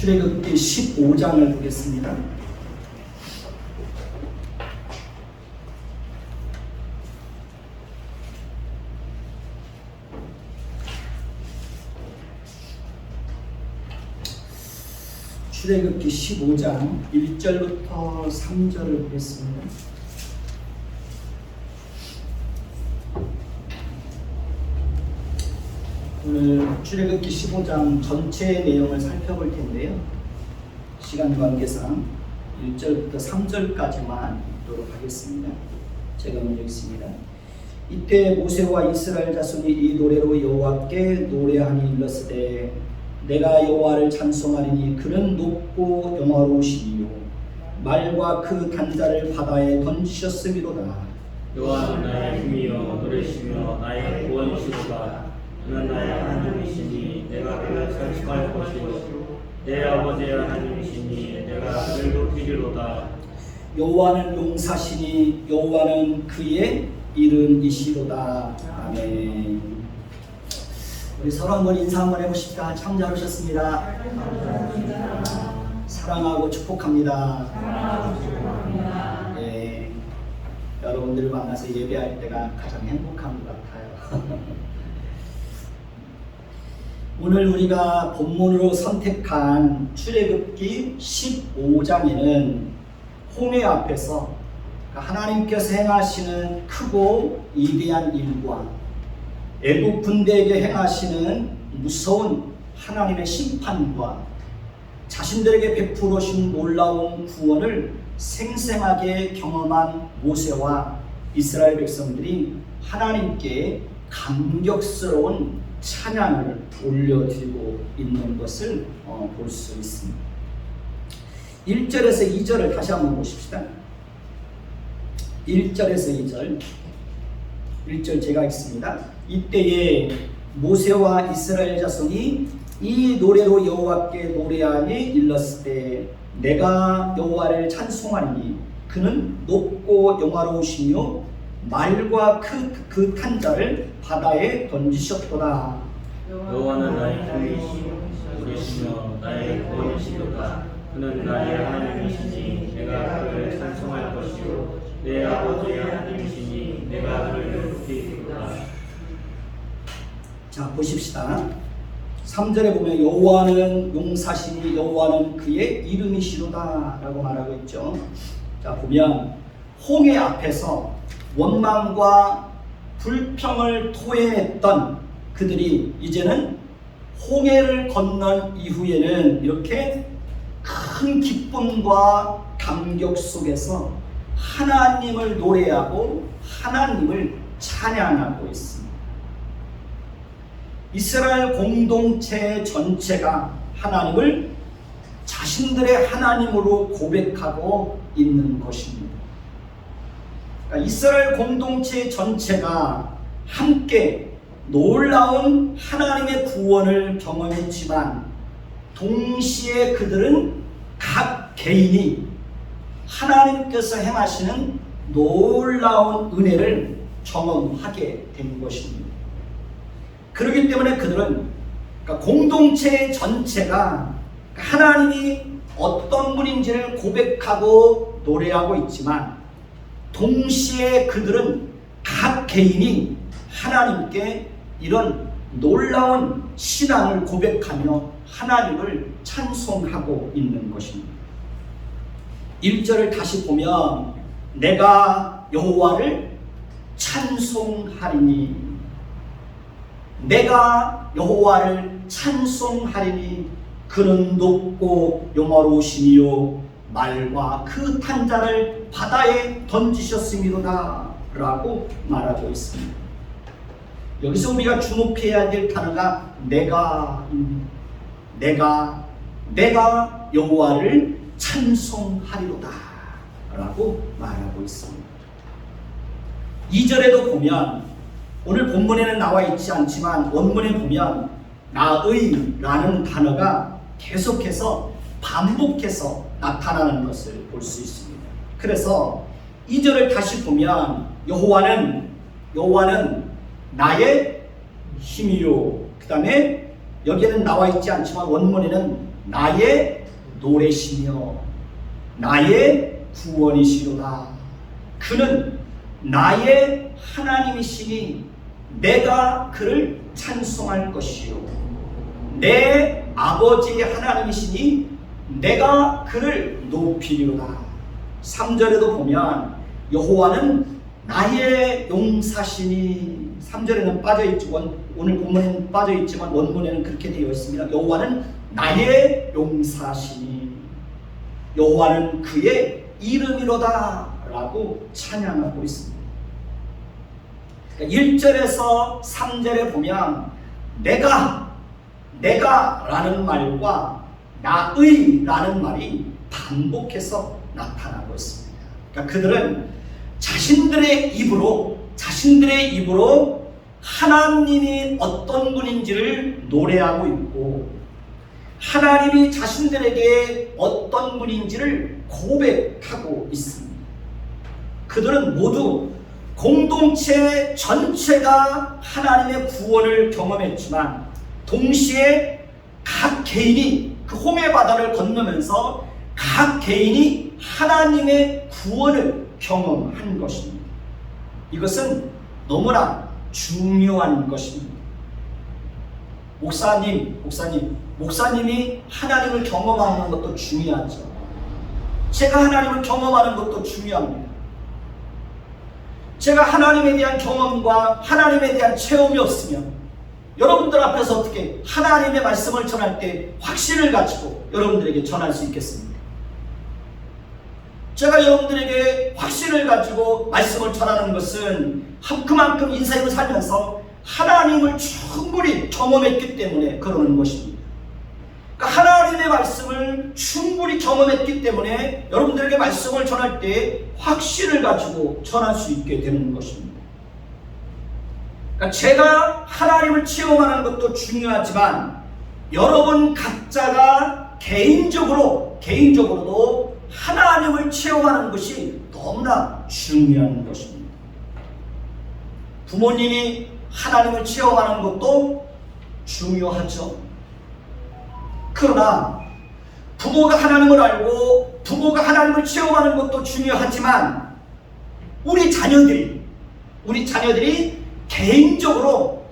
출애굽기 15장을 보겠습니다. 출애굽기 15장 1절부터 3절을 보겠습니다. 오늘 출애굽기 15장 전체의 내용을 살펴볼 텐데요. 시간 관계상 1절부터 3절까지만 읽도록 하겠습니다. 제가 먼저 읽습니다. 이때 모세와 이스라엘 자손이 이 노래로 여호와께 노래하니 일렀으되 내가 여호와를 찬송하리니 그는 높고 영화로우시니요 말과 그 단자를 바다에 던지셨음이로다. 여호와는 나의 힘이요 노래시며 나의 구원이시로다. 그는 나의 하나님이시니 내가 그를 찬송할 것이요 내 아버지의 하나님이시니 내가 그를 높이리로다. 여호와는 용사시니 여호와는 그의 이름이시로다. 아멘. 우리 서로 한번 인사 한번 해보십시다. 참 잘 오셨습니다. 사랑하고 축복합니다. 네, 여러분들을 만나서 예배할 때가 가장 행복한 것 같아요. 오늘 우리가 본문으로 선택한 출애굽기 15장에는 홍해 앞에서 하나님께서 행하시는 크고 위대한 일과 애국 군대에게 행하시는 무서운 하나님의 심판과 자신들에게 베풀으신 놀라운 구원을 생생하게 경험한 모세와 이스라엘 백성들이 하나님께 감격스러운 찬양을 올려드리고 있는 것을 볼 수 있습니다. 1절에서 2절을 다시 한번 보십시다. 1절에서 2절 1절 제가 읽습니다. 이때에 모세와 이스라엘 자손이 이 노래로 여호와께 노래하니 일렀으되 내가 여호와를 찬송하리니 그는 높고 영화로우시며 말과 그 탄자를 바다에 던지셨도다. 여호와는 나의 힘이시며 나의 구원이시로다. 그는 나의 하나님이시니 내가 그를 찬송할 것이요 내 아버지의 하나님이시니 내가 그를 높이리로다. 자 보십시다. 3절에 보면 여호와는 용사시니 여호와는 그의 이름이시로다 라고 말하고 있죠. 자 보면 홍해 앞에서 원망과 불평을 토해냈던 그들이 이제는 홍해를 건넌 이후에는 이렇게 큰 기쁨과 감격 속에서 하나님을 노래하고 하나님을 찬양하고 있습니다. 이스라엘 공동체 전체가 하나님을 자신들의 하나님으로 고백하고 있는 것입니다. 그러니까 이스라엘 공동체 전체가 함께 놀라운 하나님의 구원을 경험했지만 동시에 그들은 각 개인이 하나님께서 행하시는 놀라운 은혜를 경험하게 된 것입니다. 그렇기 때문에 그들은 그러니까 공동체 전체가 하나님이 어떤 분인지를 고백하고 노래하고 있지만 동시에 그들은 각 개인이 하나님께 이런 놀라운 신앙을 고백하며 하나님을 찬송하고 있는 것입니다. 1절을 다시 보면 내가 여호와를 찬송하리니 내가 여호와를 찬송하리니 그는 높고 영화로우시니요 말과 그 탄자를 바다에 던지셨음이로다 라고 말하고 있습니다. 여기서 우리가 주목해야 될 단어가 내가 여호와를 찬송하리로다 라고 말하고 있습니다. 2절에도 보면 오늘 본문에는 나와 있지 않지만 원문에 보면 나의 라는 단어가 계속해서 반복해서 나타나는 것을 볼 수 있습니다. 그래서 2절을 다시 보면 여호와는 나의 힘이요. 그 다음에 여기에는 나와 있지 않지만 원문에는 나의 노래시며 나의 구원이시로다. 그는 나의 하나님이시니 내가 그를 찬송할 것이요 내 아버지의 하나님이시니 내가 그를 높이리로다. 3절에도 보면 여호와는 나의 용사시니, 3절에는 빠져있지, 오늘 본문에는 빠져있지만 원문에는 그렇게 되어 있습니다. 여호와는 나의 용사시니 여호와는 그의 이름이로다 라고 찬양하고 있습니다. 1절에서 3절에 보면 내가 라는 말과 나의 라는 말이 반복해서 나타나고 있습니다. 그러니까 그들은 자신들의 입으로 하나님이 어떤 분인지를 노래하고 있고 하나님이 자신들에게 어떤 분인지를 고백하고 있습니다. 그들은 모두 공동체 전체가 하나님의 구원을 경험했지만 동시에 각 개인이 그 홍해 바다를 건너면서 각 개인이 하나님의 구원을 경험한 것입니다. 이것은 너무나 중요한 것입니다. 목사님이 하나님을 경험하는 것도 중요하죠. 제가 하나님을 경험하는 것도 중요합니다. 제가 하나님에 대한 경험과 하나님에 대한 체험이 없으면 여러분들 앞에서 어떻게 하나님의 말씀을 전할 때 확신을 가지고 여러분들에게 전할 수 있겠습니까? 제가 여러분들에게 확신을 가지고 말씀을 전하는 것은 그만큼 인생을 살면서 하나님을 충분히 경험했기 때문에 그러는 것입니다. 그러니까 하나님의 말씀을 충분히 경험했기 때문에 여러분들에게 말씀을 전할 때 확신을 가지고 전할 수 있게 되는 것입니다. 그러니까 제가 하나님을 체험하는 것도 중요하지만 여러분 각자가 개인적으로도 하나님을 체험하는 것이 너무나 중요한 것입니다. 부모님이 하나님을 체험하는 것도 중요하죠. 그러나 부모가 하나님을 알고 부모가 하나님을 체험하는 것도 중요하지만 우리 자녀들이 개인적으로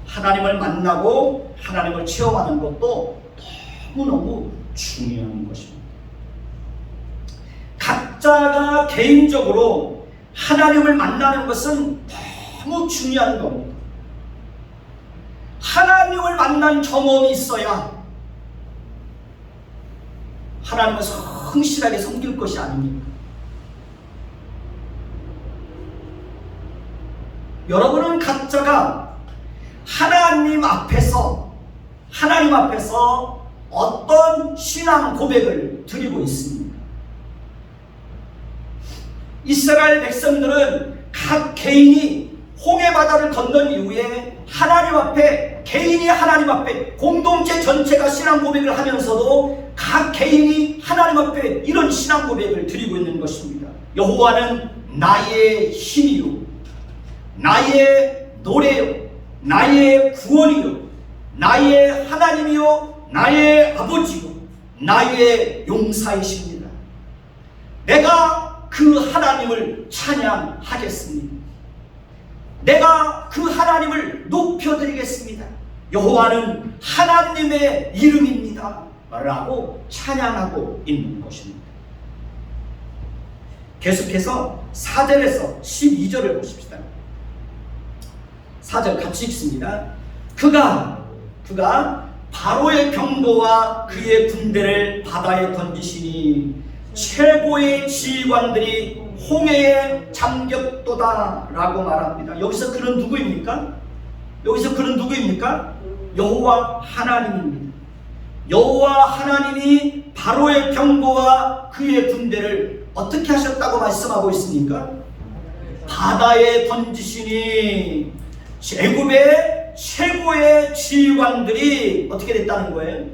하나님을 만나고 하나님을 체험하는 것도 너무너무 중요한 것입니다. 각자가 개인적으로 하나님을 만나는 것은 너무 중요한 겁니다. 하나님을 만난 경험이 있어야 하나님을 성실하게 섬길 것이 아닙니까? 여러분은 각자가 하나님 앞에서 어떤 신앙 고백을 드리고 있습니다. 이스라엘 백성들은 각 개인이 홍해 바다를 건넌 이후에 개인이 하나님 앞에 공동체 전체가 신앙 고백을 하면서도 각 개인이 하나님 앞에 이런 신앙 고백을 드리고 있는 것입니다. 여호와는 나의 힘이요 나의 노래요 나의 구원이요 나의 하나님이요 나의 아버지요 나의 용사이십니다. 내가 그 하나님을 찬양하겠습니다. 내가 그 하나님을 높여드리겠습니다. 여호와는 하나님의 이름입니다 라고 찬양하고 있는 것입니다. 계속해서 4절에서 12절을 보십시다. 4절 같이 읽습니다. 그가 바로의 병거와 그의 군대를 바다에 던지시니 최고의 지휘관들이 홍해에 잠겼도다 라고 말합니다. 여기서 그는 누구입니까? 여호와 하나님입니다. 여호와 하나님이 바로의 병거와 그의 군대를 어떻게 하셨다고 말씀하고 있습니까? 바다에 던지시니 애굽의 최고의 지휘관들이 어떻게 됐다는 거예요?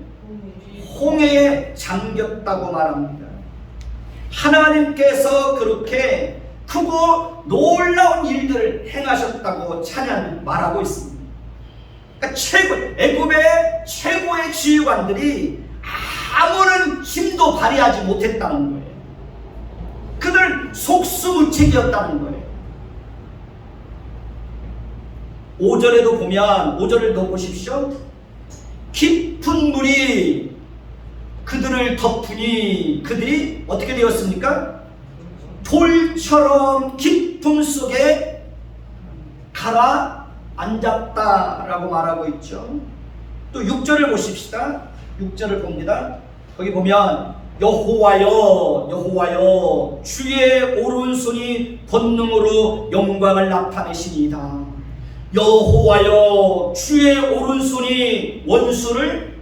홍해에 잠겼다고 말합니다. 하나님께서 그렇게 크고 놀라운 일들을 행하셨다고 말하고 있습니다. 그러니까 애굽의 최고의 지휘관들이 아무런 힘도 발휘하지 못했다는 거예요. 그들 속수무책이었다는 거예요. 5절에도 보면 5절을 더 보십시오. 깊은 물이 그들을 덮으니 그들이 어떻게 되었습니까? 돌처럼 깊음 속에 가라앉았다라고 말하고 있죠. 또 6절을 보십시다. 6절을 봅니다. 거기 보면 여호와여 여호와여 주의 오른손이 권능으로 영광을 나타내시니이다. 여호와여 주의 오른손이 원수를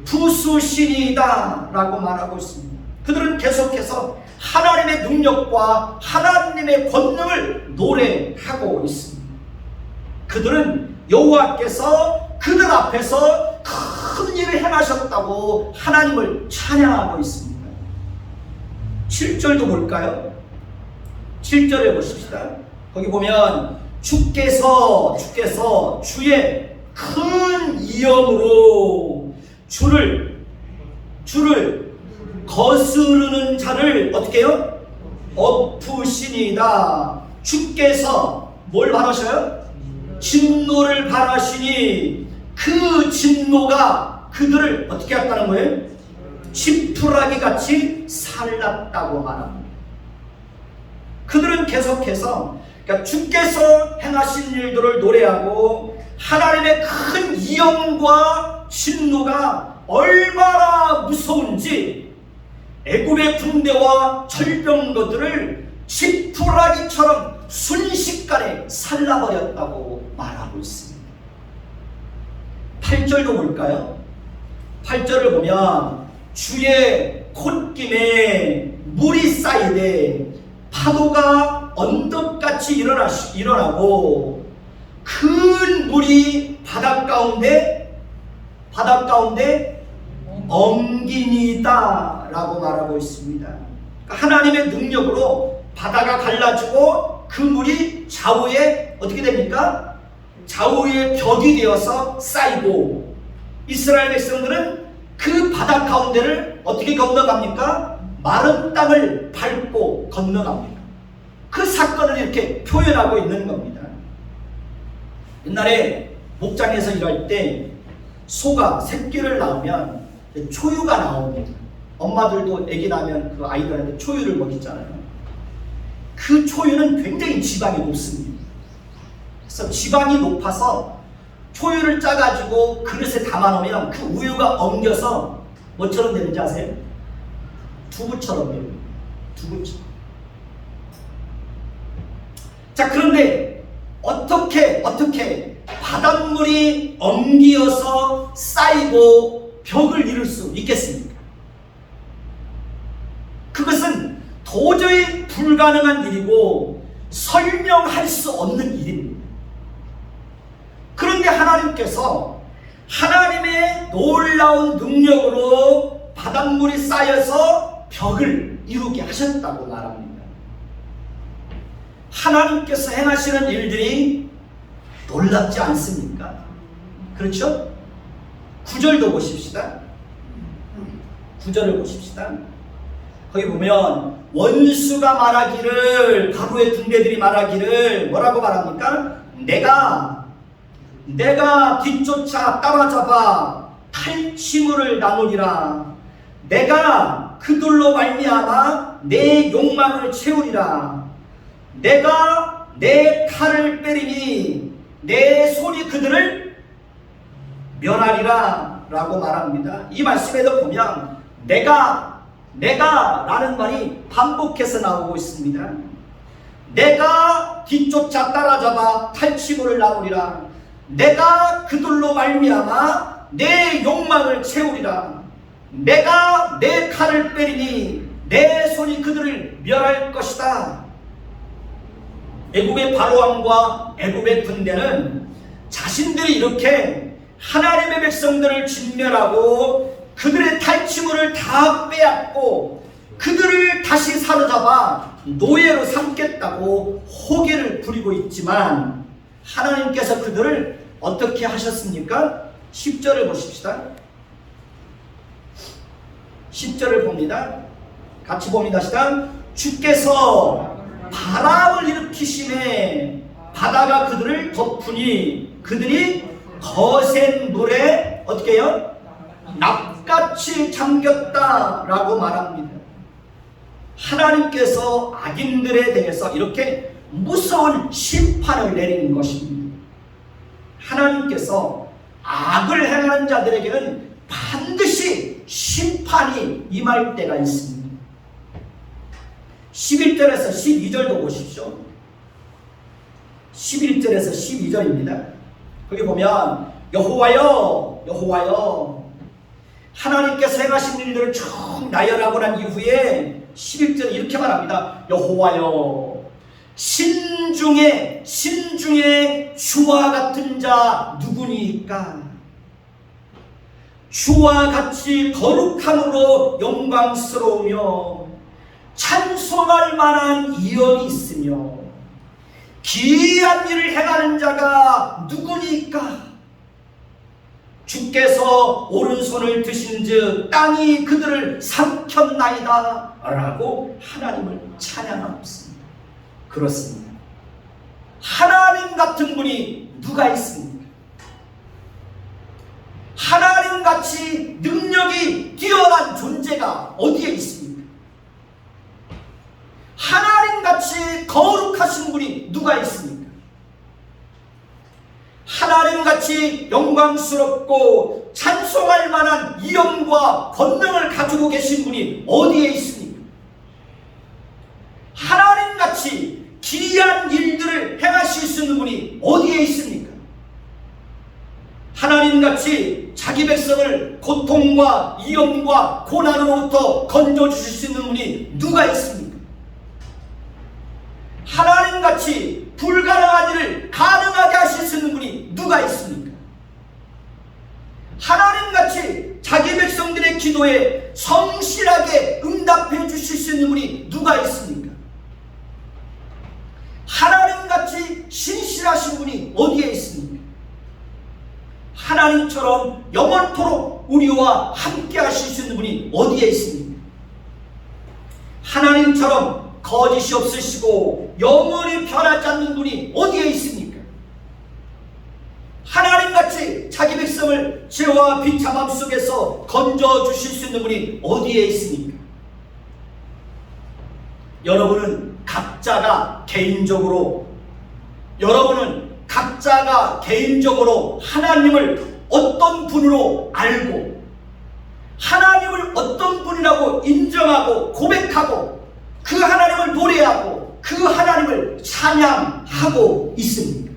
부수시니이다 라고 말하고 있습니다. 그들은 계속해서 하나님의 능력과 하나님의 권능을 노래하고 있습니다. 그들은 여호와께서 그들 앞에서 큰 일을 행하셨다고 하나님을 찬양하고 있습니다. 7절도 볼까요? 7절에 보십시다. 거기 보면 주께서 주의 큰 이염으로 주를 거스르는 자를 어떻게 해요? 엎으시니이다. 주께서 뭘 바라셔요? 진노를 바라시니 그 진노가 그들을 어떻게 했다는 거예요? 지푸라기 같이 살랐다고 말합니다. 그들은 계속해서 그러니까 주께서 행하신 일들을 노래하고 하나님의 큰 이영과 진노가 얼마나 무서운지 애굽의 군대와 철병거들을 지푸라기처럼 순식간에 살라버렸다고 말하고 있습니다. 8절도 볼까요? 8절을 보면 주의 콧김에 물이 쌓이되 파도가 언덕같이 일어나고 큰 물이 바닷 가운데 엉기니다 라고 말하고 있습니다. 하나님의 능력으로 바다가 갈라지고 그 물이 좌우에 어떻게 됩니까? 좌우에 벽이 되어서 쌓이고 이스라엘 백성들은 그 바다 가운데를 어떻게 건너갑니까? 마른 땅을 밟고 건너갑니다. 그 사건을 이렇게 표현하고 있는 겁니다. 옛날에 목장에서 일할 때 소가 새끼를 낳으면 초유가 나옵니다. 엄마들도 아기 낳으면 그 아이들한테 초유를 먹이잖아요. 그 초유는 굉장히 지방이 높습니다. 그래서 지방이 높아서 초유를 짜가지고 그릇에 담아놓으면 그 우유가 엉겨서 뭐처럼 되는지 아세요? 두부처럼 됩니다. 두부처럼. 자, 그런데 어떻게 바닷물이 엉기어서 쌓이고 벽을 이룰 수 있겠습니까? 그것은 도저히 불가능한 일이고 설명할 수 없는 일입니다. 그런데 하나님께서 하나님의 놀라운 능력으로 바닷물이 쌓여서 벽을 이루게 하셨다고 말합니다. 하나님께서 행하시는 일들이 놀랍지 않습니까? 그렇죠? 9절도 보십시다. 9절을 보십시다. 거기 보면 원수가 말하기를, 바로의 군대들이 말하기를 뭐라고 말합니까? 내가 뒤쫓아 따라잡아 탈취물을 나누리라. 내가 그들로 말미암아 내 욕망을 채우리라. 내가 내 칼을 빼리니 내 손이 그들을 멸하리라 라고 말합니다. 이 말씀에도 보면 내가 라는 말이 반복해서 나오고 있습니다. 내가 뒤쫓아 따라잡아 탈취물을 나누리라. 내가 그들로 말미암아 내 욕망을 채우리라. 내가 내 칼을 빼리니 내 손이 그들을 멸할 것이다. 애굽의 바로왕과 애굽의 군대는 자신들이 이렇게 하나님의 백성들을 진멸하고 그들의 탈취물을 다 빼앗고 그들을 다시 사로잡아 노예로 삼겠다고 호기를 부리고 있지만 하나님께서 그들을 어떻게 하셨습니까? 10절을 보십시다. 10절을 봅니다. 같이 봅니다. 시작. 주께서 바람을 일으키심에 바다가 그들을 덮으니 그들이 거센 물에 어떻게 해요? 납같이 잠겼다라고 말합니다. 하나님께서 악인들에 대해서 이렇게 무서운 심판을 내리는 것입니다. 하나님께서 악을 행하는 자들에게는 반드시 심판이 임할 때가 있습니다. 11절에서 12절도 보십시오. 11절에서 12절입니다. 거기 보면 여호와여 여호와여, 하나님께서 행하신 일들을 쭉 나열하고 난 이후에 11절에 이렇게 말합니다. 여호와여, 신중에 주와 같은 자 누구니까? 주와 같이 거룩함으로 영광스러우며 찬송할 만한 이언이 있으며 기이한 일을 행하는 자가 누구니까? 주께서 오른손을 드신즉 땅이 그들을 삼켰나이다 라고 하나님을 찬양합니다. 그렇습니다. 하나님 같은 분이 누가 있습니까? 하나님같이 능력이 뛰어난 존재가 어디에 있습니까? 하나님같이 거룩하신 분이 누가 있습니까? 하나님같이 영광스럽고 찬송할 만한 이엄과 권능을 가지고 계신 분이 어디에 있습니까? 하나님같이 기이한 일들을 행하실 수 있는 분이 어디에 있습니까? 하나님같이 자기 백성을 고통과 이엄과 고난으로부터 건져주실 수 있는 분이 누가 있습니까? 하나님같이 불가능한 일을 가능하게 하실 수 있는 분이 누가 있습니까? 하나님같이 자기 백성들의 기도에 성실하게 응답해 주실 수 있는 분이 누가 있습니까? 하나님같이 신실하신 분이 어디에 있습니까? 하나님처럼 영원토록 우리와 함께 하실 수 있는 분이 어디에 있습니까? 하나님처럼 거짓이 없으시고 영원히 변하지 않는 분이 어디에 있습니까? 하나님같이 자기 백성을 죄와 비참함 속에서 건져주실 수 있는 분이 어디에 있습니까? 여러분은 각자가 개인적으로 하나님을 어떤 분으로 알고 하나님을 어떤 분이라고 인정하고 고백하고 그 하나님을 노래하고 그 하나님을 찬양하고 있습니다.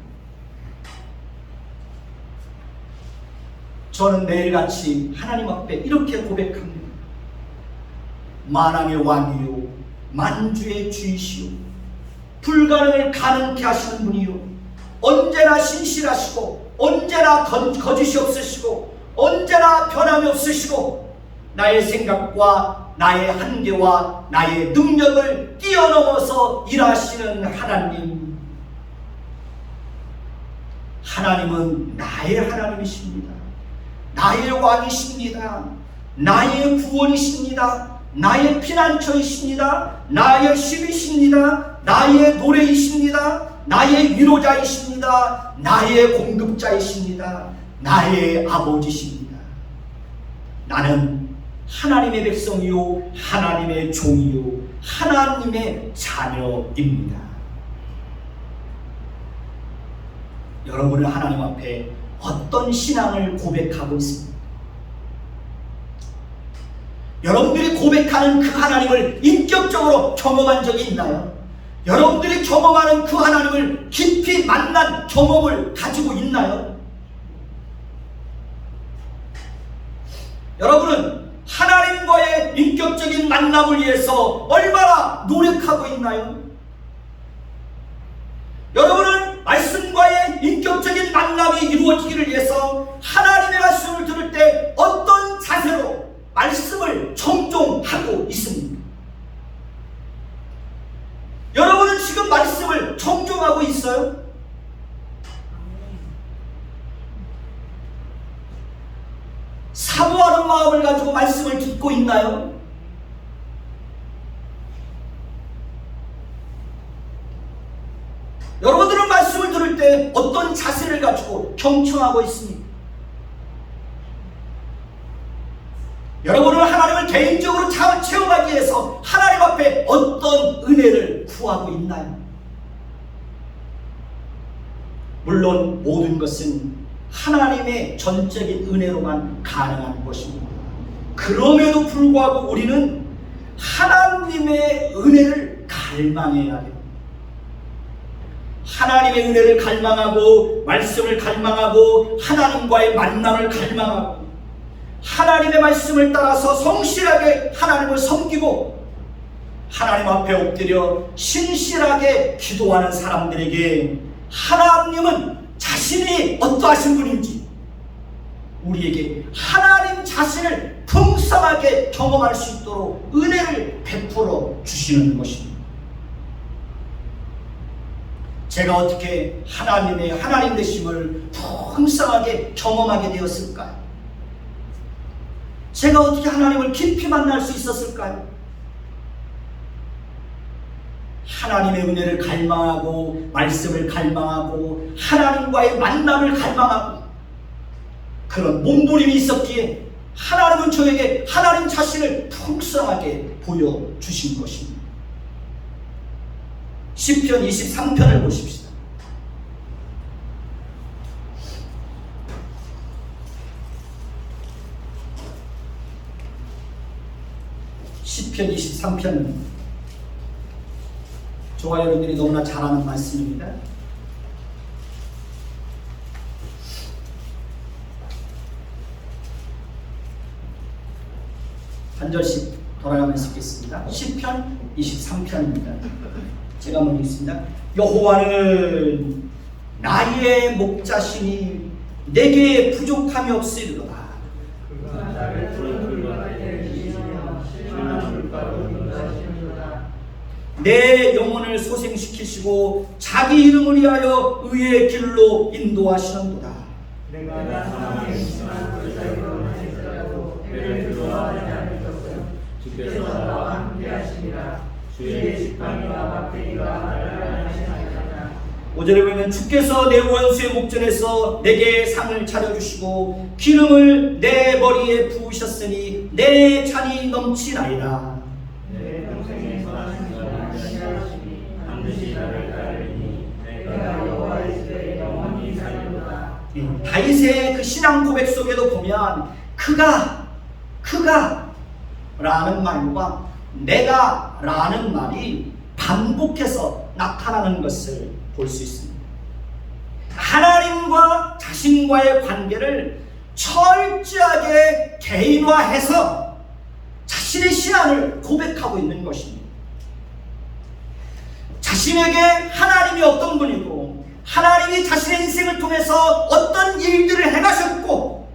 저는 매일같이 하나님 앞에 이렇게 고백합니다. 만왕의 왕이요 만주의 주이시요 불가능을 가능케 하시는 분이요 언제나 신실하시고 언제나 거짓이 없으시고 언제나 변함이 없으시고 나의 생각과 나의 한계와 나의 능력을 뛰어넘어서 일하시는 하나님. 하나님은 나의 하나님이십니다. 나의 왕이십니다. 나의 구원이십니다. 나의 피난처이십니다. 나의 힘이십니다. 나의 노래이십니다. 나의 위로자이십니다. 나의 공급자이십니다. 나의 아버지십니다. 나는 하나님의 백성이요 하나님의 종이요 하나님의 자녀입니다. 여러분은 하나님 앞에 어떤 신앙을 고백하고 있습니까? 여러분들이 고백하는 그 하나님을 인격적으로 경험한 적이 있나요? 여러분들이 경험하는 그 하나님을 깊이 만난 경험을 가지고 있나요? 여러분은 하나님과의 인격적인 만남을 위해서 얼마나 노력하고 있나요? 여러분은 말씀과의 인격적인 만남이 이루어지기를 위해서 하나님의 말씀을 들을 때 어떤 자세로 말씀을 정종하고 있습니까? 여러분은 지금 말씀을 정종하고 있어요? 사모하는 마음을 가지고 말씀을 듣고 있나요? 여러분들은 말씀을 들을 때 어떤 자세를 가지고 경청하고 있습니까? 여러분은 하나님을 개인적으로 체험하기 위해서 하나님 앞에 어떤 은혜를 구하고 있나요? 물론 모든 것은 하나님의 전적인 은혜로만 가능한 것입니다. 그럼에도 불구하고 우리는 하나님의 은혜를 갈망해야 됩니다. 하나님의 은혜를 갈망하고 말씀을 갈망하고 하나님과의 만남을 갈망하고 하나님의 말씀을 따라서 성실하게 하나님을 섬기고 하나님 앞에 엎드려 신실하게 기도하는 사람들에게 하나님은 자신이 어떠하신 분인지 우리에게 하나님 자신을 풍성하게 경험할 수 있도록 은혜를 베풀어 주시는 것입니다. 제가 어떻게 하나님의 하나님 되심을 풍성하게 경험하게 되었을까요? 제가 어떻게 하나님을 깊이 만날 수 있었을까요? 하나님의 은혜를 갈망하고 말씀을 갈망하고 하나님과의 만남을 갈망하고 그런 몸부림이 있었기에 하나님은 저에게 하나님 자신을 풍성하게 보여주신 것입니다. 시편 23편을 보십시다. 시편 23편 저와 여러분들이 너무나 잘 아는 말씀입니다. 한 절씩 돌아가면서 읽겠습니다. 시편 23편입니다. 제가 먼저 읽습니다. 여호와는 나의 목자시니 내게 부족함이 없으리로다. 내 영혼을 소생시키시고 자기 이름을 위하여 의의 길로 인도하시는도다. 내가 사망에 있지만 그자리로 하실지라도 배를 들어하지 않을 것은 주께서 나와 함께 하시니라. 주의 지팡이와 막대기가 나를 하시나이다. 5절에 보면 주께서 내 원수의 목전에서 내게 상을 차려주시고 기름을 내 머리에 부으셨으니 내 잔이 넘치나이다. 내 평생에 선하신 자는 반드시 나를 따르니 내가 여호와의 집에 영원히 살리로다. 다윗의 그 신앙 고백 속에도 보면 그가 라는 말과 내가 라는 말이 반복해서 나타나는 것을 볼 수 있습니다. 하나님과 자신과의 관계를 철저하게 개인화해서 자신의 신앙을 고백하고 있는 것입니다. 자신에게 하나님이 어떤 분이고 하나님이 자신의 인생을 통해서 어떤 일들을 행하셨고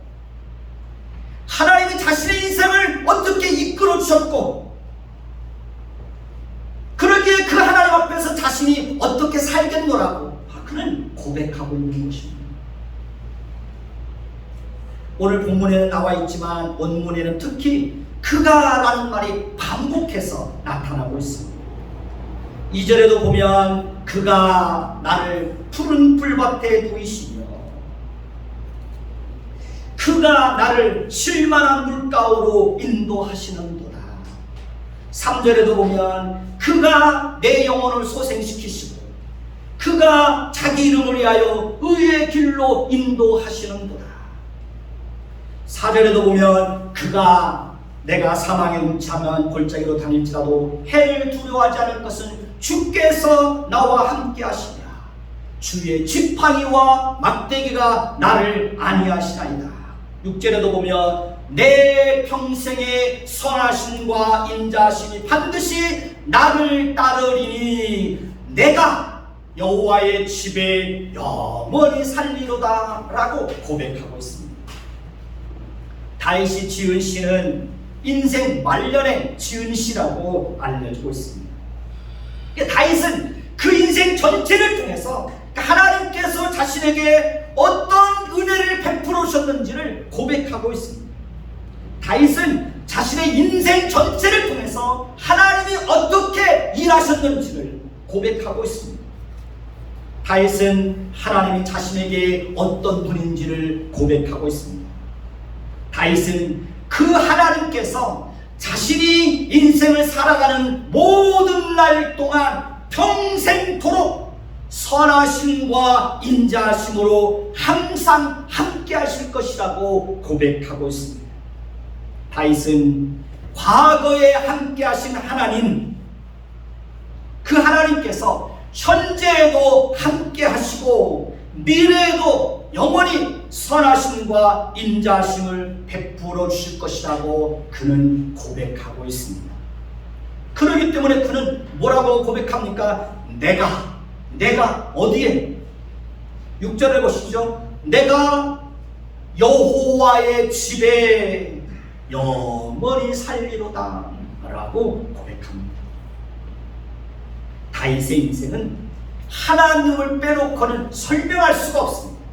하나님이 자신의 인생을 어떻게 이끌어 주셨고 그러기에 그 하나님 앞에서 자신이 어떻게 살겠노라고 그는 고백하고 있는 것입니다. 오늘 본문에는 나와 있지만 원문에는 특히 그가 라는 말이 반복해서 나타나고 있습니다. 2절에도 보면 그가 나를 푸른 풀밭에 두이시며 그가 나를 쉴만한 물가로 인도하시는도다. 3절에도 보면 그가 내 영혼을 소생시키시고 그가 자기 이름을 위하여 의의 길로 인도하시는도다. 4절에도 보면 그가 내가 사망에 웅차면 골짜기로 다닐지라도 해를 두려워하지 않을 것은 주께서 나와 함께 하시랴. 주의 지팡이와 막대기가 나를 안위하시나이다. 6절에도 보면 내 평생의 선하심과 인자하심이 반드시 나를 따르리니 내가 여호와의 집에 영원히 살리로다 라고 고백하고 있습니다. 다윗이 지은 시는 인생 말년에 지은 시라고 알려지고 있습니다. 다윗은 그 인생 전체를 통해서 하나님께서 자신에게 어떤 은혜를 베풀어 주셨는지를 고백하고 있습니다. 다윗은 자신의 인생 전체를 통해서 하나님이 어떻게 일하셨는지를 고백하고 있습니다. 다윗은 하나님이 자신에게 어떤 분인지를 고백하고 있습니다. 다윗은 그 하나님께서 자신이 인생을 살아가는 모든 날 동안 평생토록 선하심과 인자하심으로 항상 함께 하실 것이라고 고백하고 있습니다. 다윗은 과거에 함께 하신 하나님, 그 하나님께서 현재에도 함께 하시고 미래에도 영원히 선하심과 인자하심을 베풀어 주실 것이라고 그는 고백하고 있습니다. 그렇기 때문에 그는 뭐라고 고백합니까? 내가 어디에? 6절을 보시죠. 내가 여호와의 집에 영원히 살리로다 라고 고백합니다. 다윗의 인생은 하나님을 빼놓고는 설명할 수가 없습니다.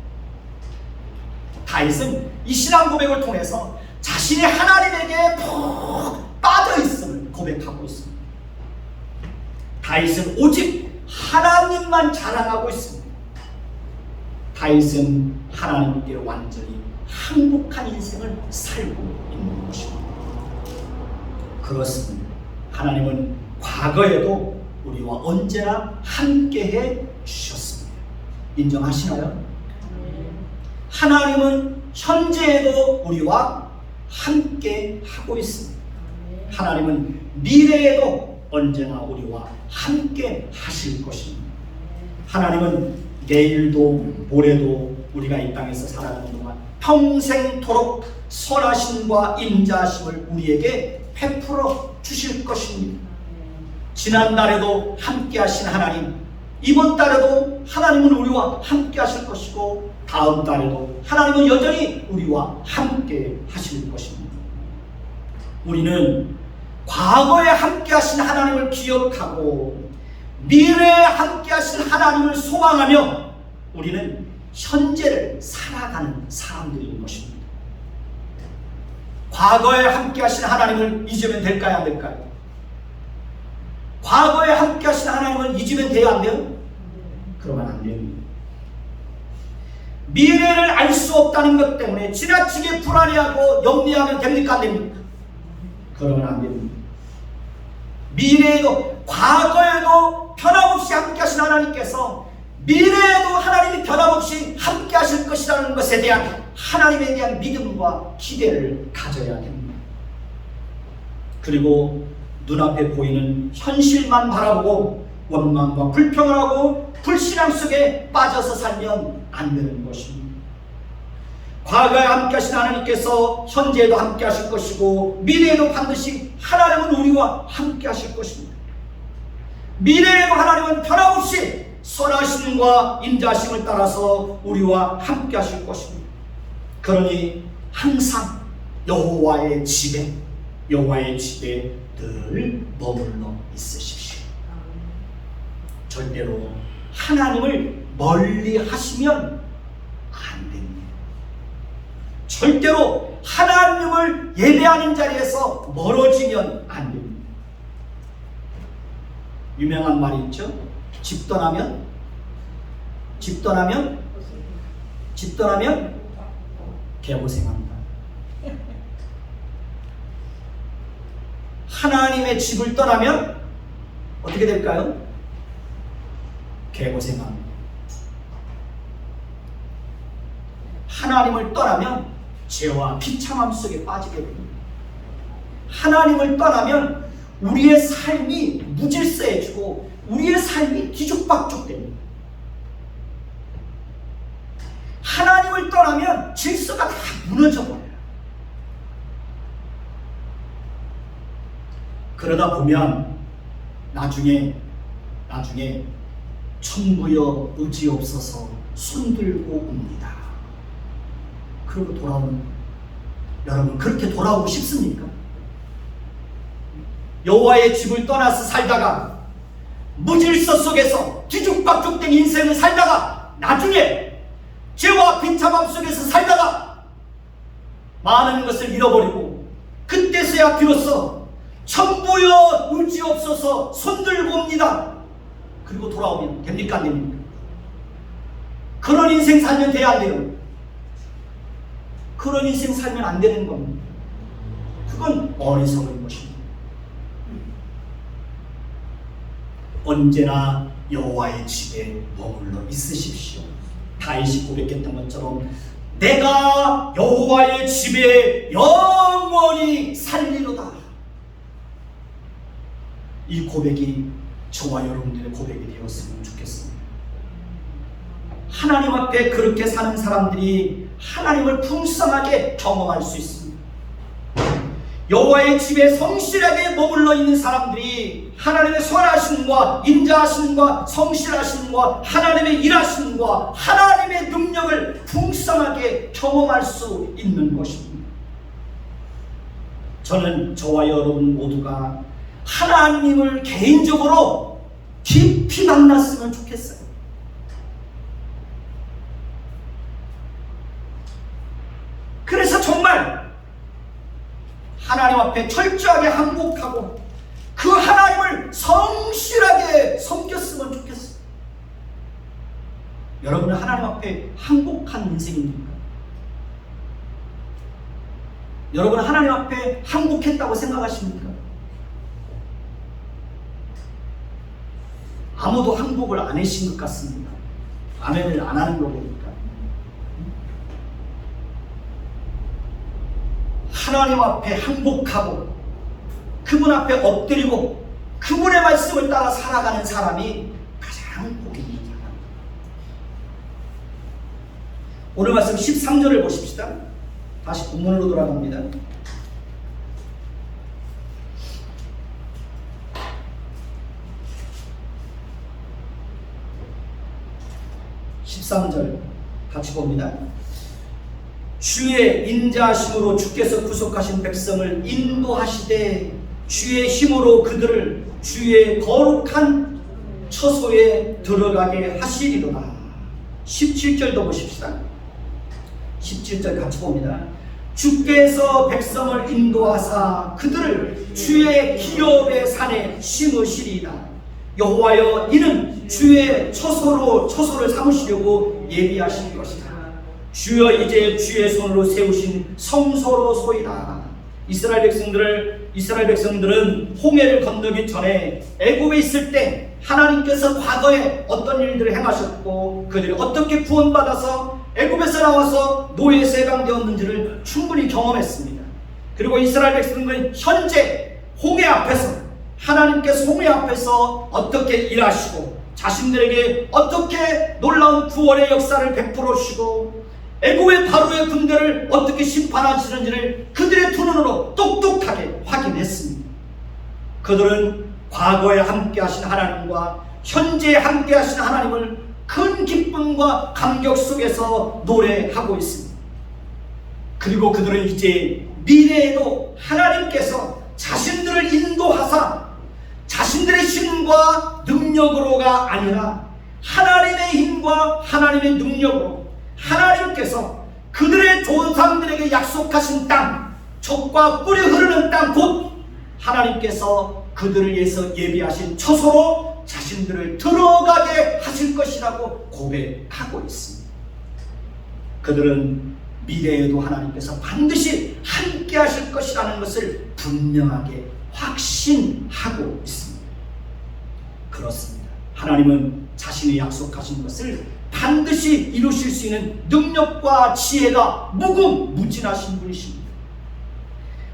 다윗은 이 신앙 고백을 통해서 자신이 하나님에게 푹 빠져있음을 고백하고 있습니다. 다윗은 오직 하나님만 자랑하고 있습니다. 다윗은 하나님께 완전히 행복한 인생을 살고 있는 것입니다. 그렇습니다. 하나님은 과거에도 우리와 언제나 함께해 주셨습니다. 인정하시나요? 하나님은 현재에도 우리와 함께 하고 있습니다. 하나님은 미래에도 언제나 우리와 함께 하실 것입니다. 하나님은 내일도 모레도 우리가 이 땅에서 살아가는 동안 평생토록 선하심과 인자하심을 우리에게 베풀어 주실 것입니다. 지난달에도 함께 하신 하나님, 이번 달에도 하나님은 우리와 함께 하실 것이고 다음 달에도 하나님은 여전히 우리와 함께 하실 것입니다. 우리는 과거에 함께 하신 하나님을 기억하고 미래에 함께 하신 하나님을 소망하며 우리는 현재를 살아가는 사람들인 것입니다. 과거에 함께 하신 하나님을 잊으면 될까요? 안 될까요? 과거에 함께 하신 하나님을 잊으면 돼요? 안 돼요? 그러면 안 됩니다. 미래를 알 수 없다는 것 때문에 지나치게 불안해하고 염려하면 됩니까? 안 됩니까? 그러면 안 됩니다. 미래에도 과거에도 변함없이 함께 하신 하나님께서 미래에도 하나님이 변함없이 함께 하실 것이라는 것에 대한 하나님에 대한 믿음과 기대를 가져야 됩니다. 그리고 눈앞에 보이는 현실만 바라보고 원망과 불평을 하고 불신앙 속에 빠져서 살면 안 되는 것입니다. 과거에 함께 하신 하나님께서 현재에도 함께 하실 것이고 미래에도 반드시 하나님은 우리와 함께 하실 것입니다. 미래에도 하나님은 변함없이 선하심과 인자심을 따라서 우리와 함께 하실 것입니다. 그러니 항상 여호와의 집에 늘 머물러 있으십시오. 절대로 하나님을 멀리 하시면 안 됩니다. 절대로 하나님을 예배하는 자리에서 멀어지면 안 됩니다. 유명한 말이 있죠. 집 떠나면 개고생한다. 하나님의 집을 떠나면 어떻게 될까요? 개고생합니다. 하나님을 떠나면 죄와 비참함 속에 빠지게 됩니다. 하나님을 떠나면 우리의 삶이 무질서해지고 우리의 삶이 뒤죽박죽 됩니다. 하나님을 떠나면 질서가 다 무너져버려요. 그러다 보면 나중에 천부여 의지 없어서 손들고 옵니다. 그러고 돌아오는 여러분 그렇게 돌아오고 싶습니까? 여호와의 집을 떠나서 살다가 무질서 속에서 뒤죽박죽된 인생을 살다가 나중에 죄와 비참함 속에서 살다가 많은 것을 잃어버리고 때에서야 비로소 천부여 의지없어서 손들봅니다. 그리고 돌아오면 됩니까 안 됩니까? 그런 인생 살면 돼야 안 돼요? 그런 인생 살면 안 되는 겁니다. 그건 어리석은 것입니다. 언제나 여호와의 집에 머물러 있으십시오. 다윗이 고백했던 것처럼 내가 여호와의 집에 영원히 살리로다. 이 고백이 저와 여러분들의 고백이 되었으면 좋겠습니다. 하나님 앞에 그렇게 사는 사람들이 하나님을 풍성하게 경험할 수 있습니다. 여호와의 집에 성실하게 머물러 있는 사람들이 하나님의 선하심과 인자하심과 성실하심과 하나님의 일하심과 하나님의 능력을 풍성하게 경험할 수 있는 것입니다. 저는 저와 여러분 모두가 하나님을 개인적으로 깊이 만났으면 좋겠어요. 그래서 정말 하나님 앞에 철저하게 항복하고 그 하나님을 성실하게 섬겼으면 좋겠어요. 여러분은 하나님 앞에 항복한 인생입니까? 여러분은 하나님 앞에 항복했다고 생각하십니까? 아무도 항복을 안 하신 것 같습니다. 아멘을 안 하는 거 보니까. 하나님 앞에 항복하고 그분 앞에 엎드리고 그분의 말씀을 따라 살아가는 사람이 가장 복이 있는 사람입니다. 오늘 말씀 13절을 보십시다. 다시 본문으로 돌아갑니다. 13절 같이 봅니다. 주의 인자하심으로 주께서 구속하신 백성을 인도하시되 주의 힘으로 그들을 주의 거룩한 처소에 들어가게 하시리로다. 17절도 보십시다. 17절 같이 봅니다. 주께서 백성을 인도하사 그들을 주의 기업의 산에 심으시리이다. 여호와여 이는 주의 처소를 삼으시려고 예비하신 것이다. 주여 이제 주의 손으로 세우신 성소로소이다. 이스라엘 백성들은 홍해를 건너기 전에 애굽에 있을 때 하나님께서 과거에 어떤 일들을 행하셨고 그들이 어떻게 구원받아서 애굽에서 나와서 노예에서 해방되었는지를 충분히 경험했습니다. 그리고 이스라엘 백성들은 현재 홍해 앞에서 하나님께서 홍해 앞에서 어떻게 일하시고 자신들에게 어떻게 놀라운 구원의 역사를 베풀어 주시고 애굽의 바로의 군대를 어떻게 심판하시는지를 그들의 두 눈으로 똑똑하게 확인했습니다. 그들은 과거에 함께하신 하나님과 현재에 함께하신 하나님을 큰 기쁨과 감격 속에서 노래하고 있습니다. 그리고 그들은 이제 미래에도 하나님께서 자신들을 인도하사 자신들의 힘과 능력으로가 아니라 하나님의 힘과 하나님의 능력으로 하나님께서 그들의 조상들에게 약속하신 땅, 젖과 꿀이 흐르는 땅 곧 하나님께서 그들을 위해서 예비하신 처소로 자신들을 들어가게 하실 것이라고 고백하고 있습니다. 그들은 미래에도 하나님께서 반드시 함께 하실 것이라는 것을 분명하게 확신하고 있습니다. 그렇습니다. 하나님은 자신의 약속하신 것을 반드시 이루실 수 있는 능력과 지혜가 무궁무진하신 분이십니다.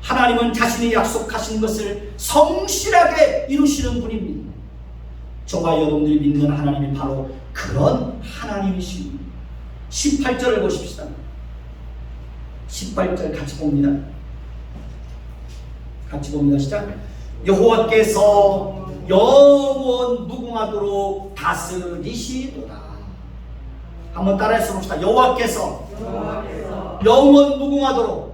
하나님은 자신이 약속하신 것을 성실하게 이루시는 분입니다. 저와 여러분들이 믿는 하나님이 바로 그런 하나님이십니다. 18절을 보십시다. 18절 같이 봅니다. 같이 봅니다. 시작. 여호와께서 영원 무궁하도록 다스리시도다. 한번 따라해서 봅시다. 여호와께서 영원 무궁하도록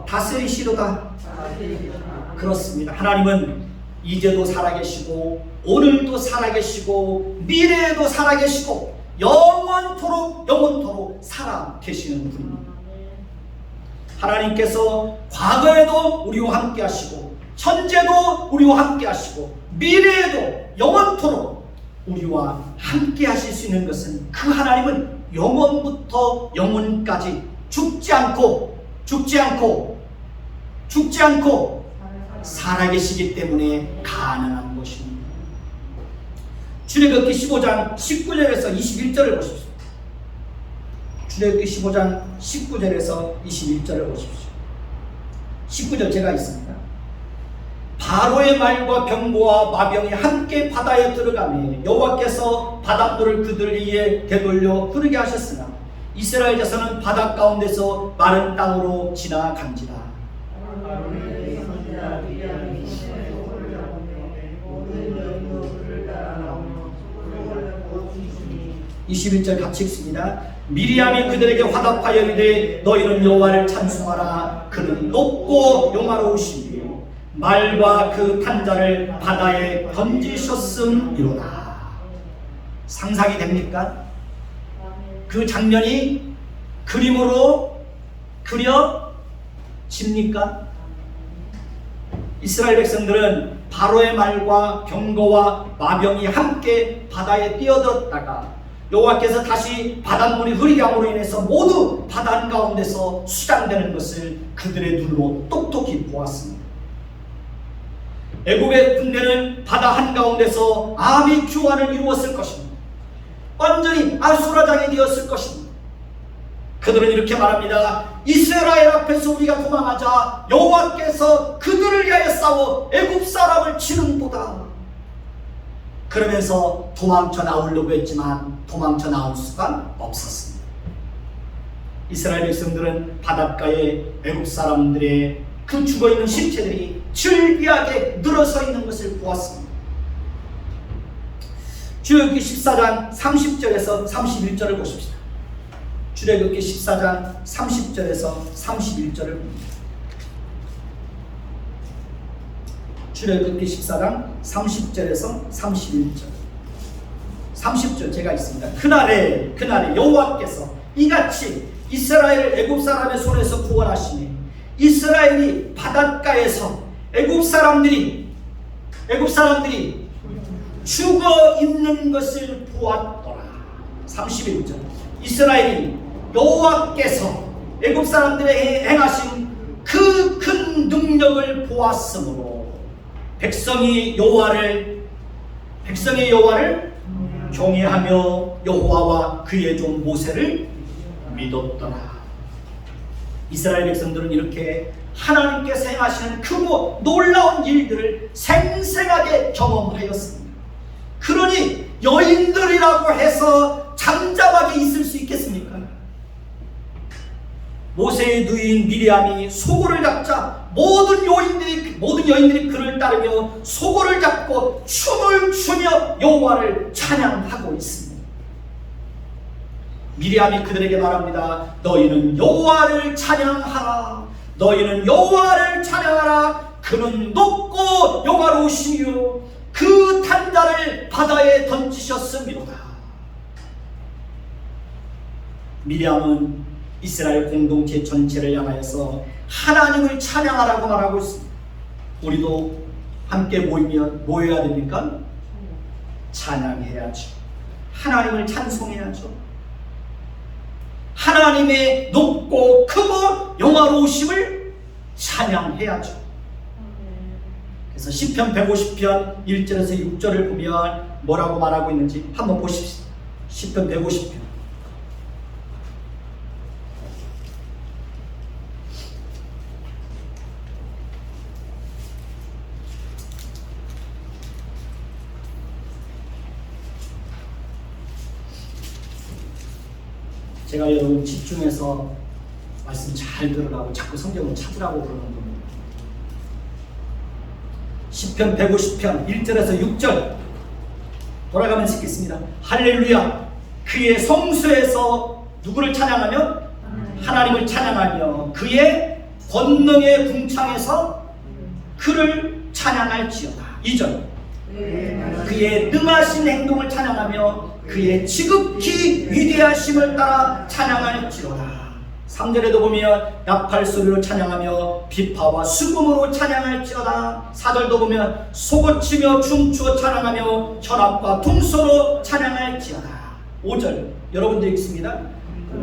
다스리시도다. 그렇습니다. 하나님은 이제도 살아계시고 오늘도 살아계시고 미래에도 살아계시고 영원토록 살아계시는 분입니다. 하나님께서 과거에도 우리와 함께 하시고 현재도 우리와 함께 하시고 미래에도 영원토록 우리와 함께 하실 수 있는 것은 그 하나님은 영원부터 영원까지 죽지 않고 살아계시기 때문에 가능한 것입니다. 출애굽기 15장 19절에서 21절을 보십시오. 출애굽기 15장 19절에서 21절을 보십시오. 19절 제가 있습니다. 바로의 말과 병거와 마병이 함께 바다에 들어가매 여호와께서 바닷물을 그들 위에 되돌려 흐르게 하셨으나 이스라엘 자손은 바다 가운데서 마른 땅으로 지나간지라. 21절 같이 읽습니다. 미리암이 그들에게 화답하여 이르되 너희는 여호와를 찬송하라. 그는 높고 영화로우시며 말과 그 탄자를 바다에 던지셨음이로다. 상상이 됩니까? 그 장면이 그림으로 그려집니까? 이스라엘 백성들은 바로의 말과 병거와 마병이 함께 바다에 뛰어들었다가 여호와께서 다시 바닷물이 흐리게 함으로 인해서 모두 바다 가운데서 수장되는 것을 그들의 눈으로 똑똑히 보았습니다. 애굽의 군대는 바다 한가운데서 암이 교환을 이루었을 것입니다. 완전히 아수라장이 되었을 것입니다. 그들은 이렇게 말합니다. 이스라엘 앞에서 우리가 도망하자 여호와께서 그들을 위하여 싸워 애굽 사람을 치는도다. 그러면서 도망쳐 나오려고 했지만 도망쳐 나올 수가 없었습니다. 이스라엘 백성들은 바닷가에 애굽 사람들의 그 죽어있는 신체들이 즐비하게 늘어서 있는 것을 보았습니다. 출애굽기 14장 30절에서 31절을 보십시다. 출애굽기 14장 30절에서 31절을 봅니다. 출애굽기 14장 30절에서 31절. 30절 제가 있습니다. 그날에 여호와께서 이같이 이스라엘을 애굽 사람의 손에서 구원하시니 이스라엘이 바닷가에서 애굽 사람들이 죽어 있는 것을 보았더라. 31절. 이스라엘이 여호와께서 애굽 사람들에게 행하신 그 큰 능력을 보았으므로 백성의 여호와를 경외하며 여호와와 그의 종 모세를 믿었더라. 이스라엘 백성들은 이렇게 하나님께서 행하시는 크고 놀라운 일들을 생생하게 경험하였습니다. 그러니 여인들이라고 해서 잠잠하게 있을 수 있겠습니까? 모세의 누이인 미리암이 소고를 잡자 모든 여인들이 그를 따르며 소고를 잡고 춤을 추며 여호와를 찬양하고 있습니다. 미리암이 그들에게 말합니다. 너희는 여호와를 찬양하라. 그는 높고 영화로우시며 그 탄자를 바다에 던지셨음이로다. 미리암은 이스라엘 공동체 전체를 향하여서 하나님을 찬양하라고 말하고 있습니다. 우리도 함께 모여야 됩니까? 찬양해야죠. 하나님을 찬송해야죠. 하나님의 높고 크고 영화로우심을 찬양해야죠. 그래서 시편 150편 1절에서 6절을 보면 뭐라고 말하고 있는지 한번 보십시오. 시편 150편. 제가 여러분 집중해서 말씀 잘 들으라고 자꾸 성경을 찾으라고 그러는 겁니다. 시편 150편 1절에서 6절 돌아가면서 읽겠습니다. 할렐루야. 그의 성소에서 누구를 찬양하며? 하나님을 찬양하며 그의 권능의 궁창에서 그를 찬양할지어다. 2절. 그의 능하신 행동을 찬양하며 그의 지극히 위대하심을 따라 찬양할지로다. 3절에도 보면 나팔 소리로 찬양하며 비파와 수금으로 찬양할지어다. 4절도 보면 소고치며 춤추어 찬양하며 현악과 둥소로 찬양할지어다. 5절 여러분들 읽습니다.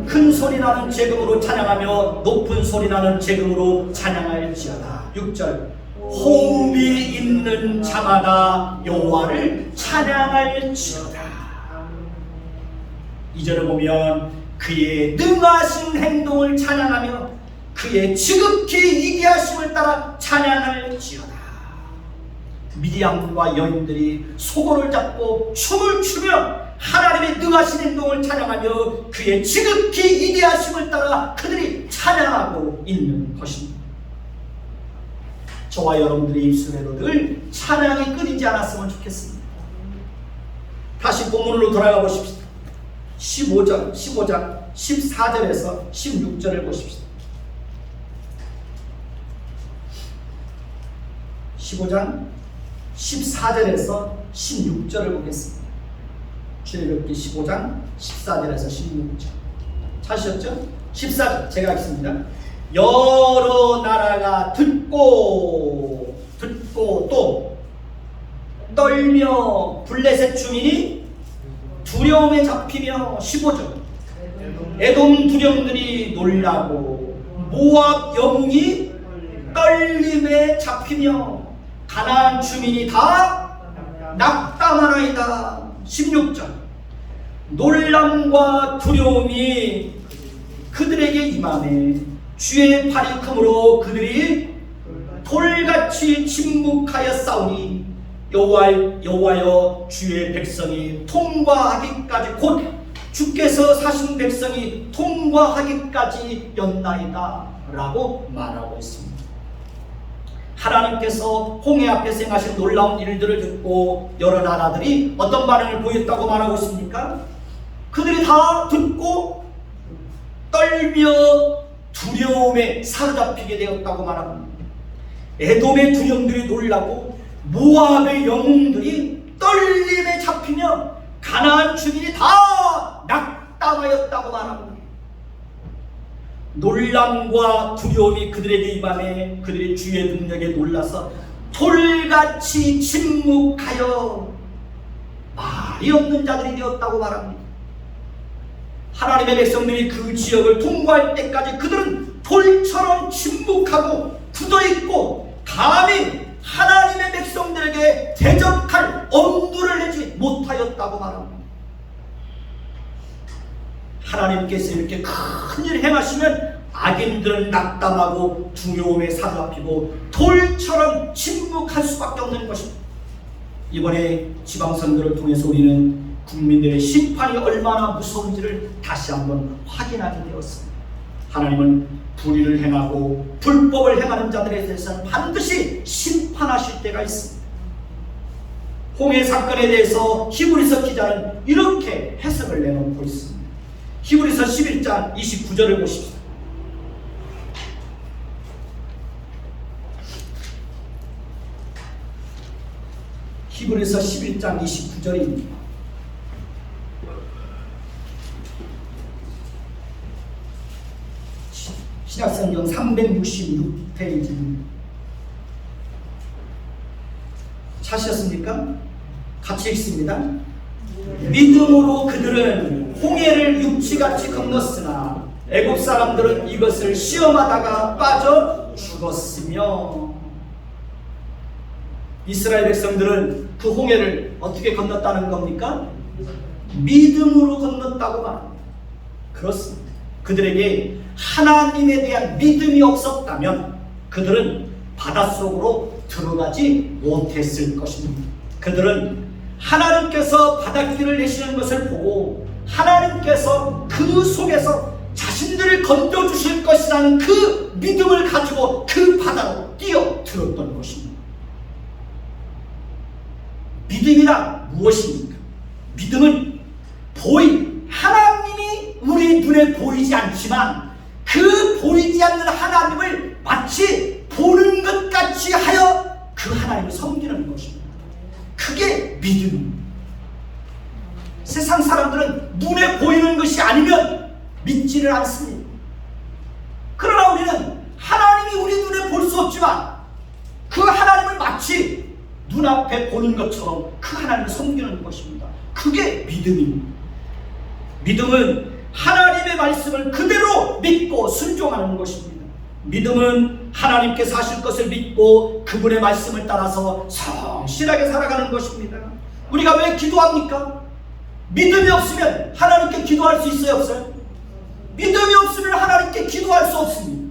큰 소리 나는 재금으로 찬양하며 높은 소리 나는 재금으로 찬양할지어다. 6절 호흡이 있는 자마다 여호와를 찬양할지어다. 2절을 보면 그의 능하신 행동을 찬양하며 그의 지극히 위대하심을 따라 찬양할지어다. 미디안과 여인들이 소고를 잡고 춤을 추며 하나님의 능하신 행동을 찬양하며 그의 지극히 위대하심을 따라 그들이 찬양하고 있는 것입니다. 저와 여러분들의 입술에도 늘 찬양이 끊이지 않았으면 좋겠습니다. 다시 본문으로 돌아가 보십시다. 15장 14절에서 16절을 보십시다. 15장 14절에서 16절을 보겠습니다. 출애굽기 15장 14절에서 16절 찾으셨죠? 14절 제가 읽습니다. 여러 나라가 듣고 또 떨며 블레셋 주민이 두려움에 잡히며 15절 에돔 두령들이 놀라고 모압 영웅이 떨림에 잡히며 가나안 주민이 다 낙담하나이다. 16절 놀람과 두려움이 그들에게 임하매 주의 팔이 크므로 그들이 돌같이 침묵하여 싸우니 여호와여 주의 백성이 통과하기까지 곧 주께서 사신 백성이 통과하기까지 였나이다 라고 말하고 있습니다. 하나님께서 홍해 앞에서 행하신 놀라운 일들을 듣고 여러 나라들이 어떤 반응을 보였다고 말하고 있습니까? 그들이 다 듣고 떨며 두려움에 사로잡히게 되었다고 말합니다. 에돔의 두령들이 놀라고 모압의 영웅들이 떨림에 잡히며 가나안 주민이 다 낙담하였다고 말합니다. 놀람과 두려움이 그들에게 임하매 그들의 주의 능력에 놀라서 돌같이 침묵하여 말이 없는 자들이 되었다고 말합니다. 하나님의 백성들이 그 지역을 통과할 때까지 그들은 돌처럼 침묵하고 굳어있고 감히 하나님의 백성들에게 대적할 엄두를 내지 못하였다고 말합니다. 하나님께서 이렇게 큰 일을 행하시면 악인들은 낙담하고 두려움에 사로잡히고 돌처럼 침묵할 수밖에 없는 것입니다. 이번에 지방선거를 통해서 우리는 국민들의 심판이 얼마나 무서운지를 다시 한번 확인하게 되었습니다. 하나님은 불의를 행하고 불법을 행하는 자들에 대해서는 반드시 심판하실 때가 있습니다. 홍해 사건에 대해서 히브리서 기자는 이렇게 해석을 내놓고 있습니다. 히브리서 11장 29절을 보십시오. 히브리서 11장 29절입니다. 신약성경 366페이지입니다. 찾으셨습니까? 같이 읽습니다. 믿음으로 그들은 홍해를 육지같이 건넜으나 애굽 사람들은 이것을 시험하다가 빠져 죽었으며. 이스라엘 백성들은 그 홍해를 어떻게 건넜다는 겁니까? 믿음으로 건넜다고 말합니다. 그렇습니다. 그들에게 하나님에 대한 믿음이 없었다면 그들은 바닷속으로 들어가지 못했을 것입니다. 그들은 하나님께서 바닷길을 내시는 것을 보고 하나님께서 그 속에서 자신들을 건져주실 것이라는 그 믿음을 가지고 그 바다로 뛰어들었던 것입니다. 믿음이란 무엇입니까? 믿음은 하나님이 우리 눈에 보이지 않지만 그 보이지 않는 하나님을 마치 보는 것 같이 하여 그 하나님을 섬기는 것입니다. 그게 믿음입니다. 세상 사람들은 눈에 보이는 것이 아니면 믿지를 않습니다. 수 없지만 그 하나님을 마치 눈앞에 보는 것처럼 그 하나님을 섬기는 것입니다. 그게 믿음입니다. 믿음은 하나님의 말씀을 그대로 믿고 순종하는 것입니다. 믿음은 하나님께서 하실 것을 믿고 그분의 말씀을 따라서 성실하게 살아가는 것입니다. 우리가 왜 기도합니까? 믿음이 없으면 하나님께 기도할 수 있어요, 없어요? 믿음이 없으면 하나님께 기도할 수 없습니다.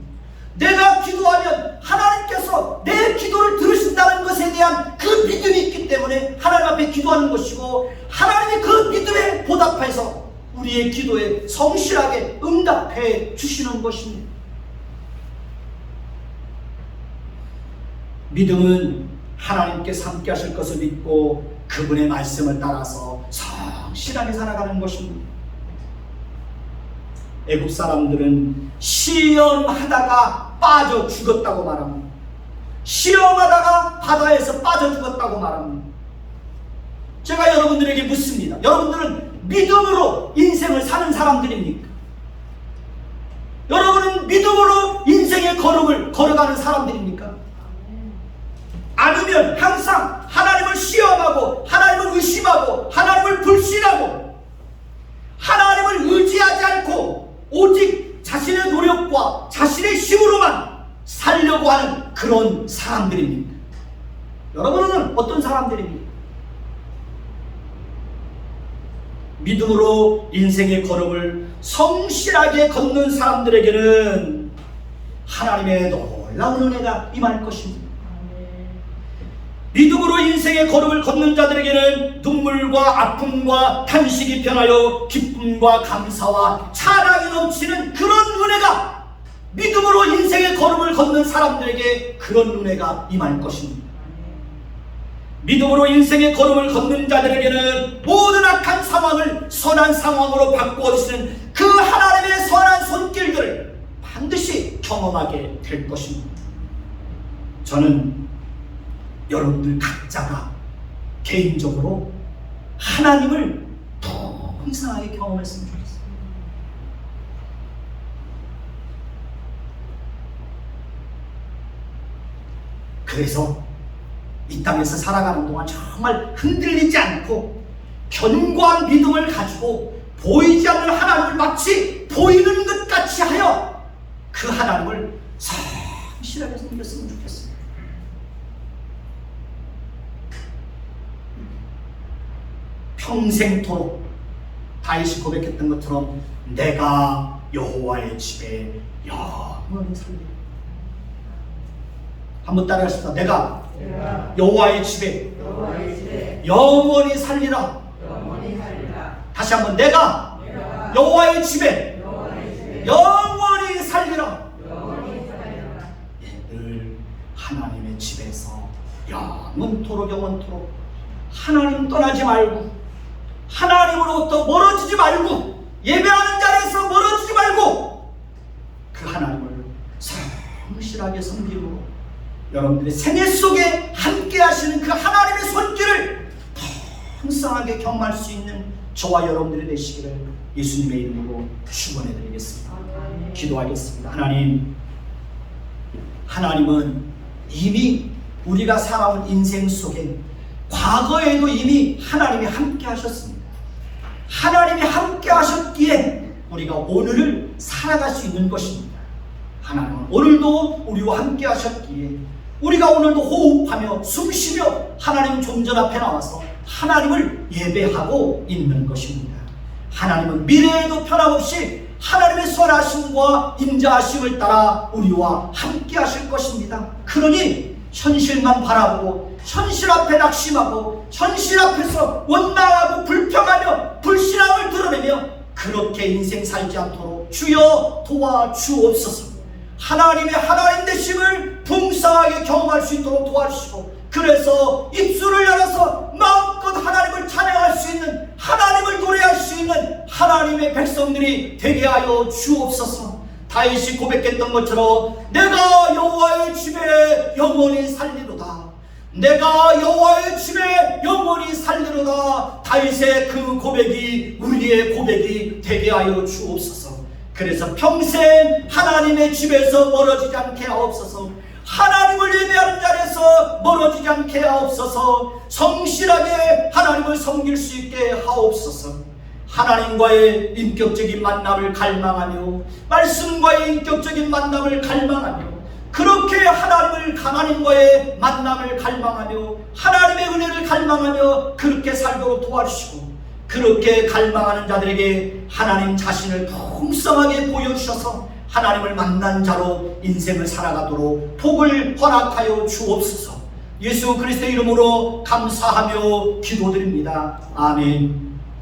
내가 기도하면 하나님께서 내 기도를 들으신다는 것에 대한 그 믿음이 있기 때문에 하나님 앞에 기도하는 것이고, 하나님이 그 믿음에 보답해서 우리의 기도에 성실하게 응답해 주시는 것입니다. 믿음은 하나님께서 함께 하실 것을 믿고 그분의 말씀을 따라서 성실하게 살아가는 것입니다. 애국 사람들은 시험하다가 빠져 죽었다고 말합니다. 시험하다가 바다에서 빠져 죽었다고 말합니다. 제가 여러분들에게 묻습니다. 여러분들은 믿음으로 인생을 사는 사람들입니까? 여러분은 믿음으로 인생의 걸음을 걸어가는 사람들입니까? 아니면 항상 하나님을 시험하고 하나님을 의심하고 하나님을 불신하고 하나님을 의지하지 않고 오직 자신의 노력과 자신의 힘으로만 살려고 하는 그런 사람들입니다. 여러분은 어떤 사람들입니까? 믿음으로 인생의 걸음을 성실하게 걷는 사람들에게는 하나님의 놀라운 은혜가 임할 것입니다. 믿음으로 인생의 걸음을 걷는 자들에게는 눈물과 아픔과 탄식이 변하여 기쁨과 감사와 찬양이 넘치는 그런 은혜가, 믿음으로 인생의 걸음을 걷는 사람들에게 그런 은혜가 임할 것입니다. 믿음으로 인생의 걸음을 걷는 자들에게는 모든 악한 상황을 선한 상황으로 바꾸어 주시는 그 하나님의 선한 손길들을 반드시 경험하게 될 것입니다. 저는 여러분들 각자가 개인적으로 하나님을 풍성하게 경험했으면 좋겠어요. 그래서 이 땅에서 살아가는 동안 정말 흔들리지 않고 견고한 믿음을 가지고 보이지 않는 하나님을 마치 보이는 것 같이 하여 그 하나님을 성실하게 섬겼으면 좋겠어요. 평생토록 다윗이 고백했던 것처럼 내가 여호와의 집에 영원히 살리라. 한번 따라하십시다. 내가 여호와의 집에 영원히 살리라. 다시 한번 내가 여호와의 집에 영원히 살리라. 늘 하나님의 집에서 영원토록 하나님 떠나지 말고 하나님으로부터 멀어지지 말고 예배하는 자리에서 멀어지지 말고 그 하나님을 성실하게 섬김으로 여러분들의 생애 속에 함께 하시는 그 하나님의 손길을 풍성하게 경험할 수 있는 저와 여러분들이 되시기를 예수님의 이름으로 축원해 드리겠습니다. 기도하겠습니다. 하나님은 이미 우리가 살아온 인생 속에 과거에도 이미 하나님이 함께 하셨습니다. 하나님이 함께 하셨기에 우리가 오늘을 살아갈 수 있는 것입니다. 하나님은 오늘도 우리와 함께 하셨기에 우리가 오늘도 호흡하며 숨쉬며 하나님 존전 앞에 나와서 하나님을 예배하고 있는 것입니다. 하나님은 미래에도 변함없이 하나님의 선하심과 인자하심을 따라 우리와 함께 하실 것입니다. 그러니 현실만 바라보고 현실 앞에 낙심하고 현실 앞에서 원망하고 불평하며 불신앙을 드러내며 그렇게 인생 살지 않도록 주여 도와주옵소서. 하나님의 하나님 되심을 풍성하게 경험할 수 있도록 도와주시고, 그래서 입술을 열어서 마음껏 하나님을 찬양할 수 있는, 하나님을 노래할 수 있는 하나님의 백성들이 되게 하여 주옵소서. 다윗이 고백했던 것처럼 내가 여호와의 집에 영원히 살리로다. 내가 여호와의 집에 영원히 살리로다. 다윗의 그 고백이 우리의 고백이 되게 하여 주옵소서. 그래서 평생 하나님의 집에서 멀어지지 않게 하옵소서. 하나님 하나님을 예배하는 자리에서 멀어지지 않게 하옵소서. 성실하게 하나님을 섬길 수 있게 하옵소서. 하나님과의 인격적인 만남을 갈망하며 말씀과의 인격적인 만남을 갈망하며 그렇게 하나님과의 만남을 갈망하며 하나님의 은혜를 갈망하며 그렇게 살도록 도와주시고, 그렇게 갈망하는 자들에게 하나님 자신을 풍성하게 보여주셔서 하나님을 만난 자로 인생을 살아가도록 복을 허락하여 주옵소서. 예수 그리스도의 이름으로 감사하며 기도드립니다. 아멘.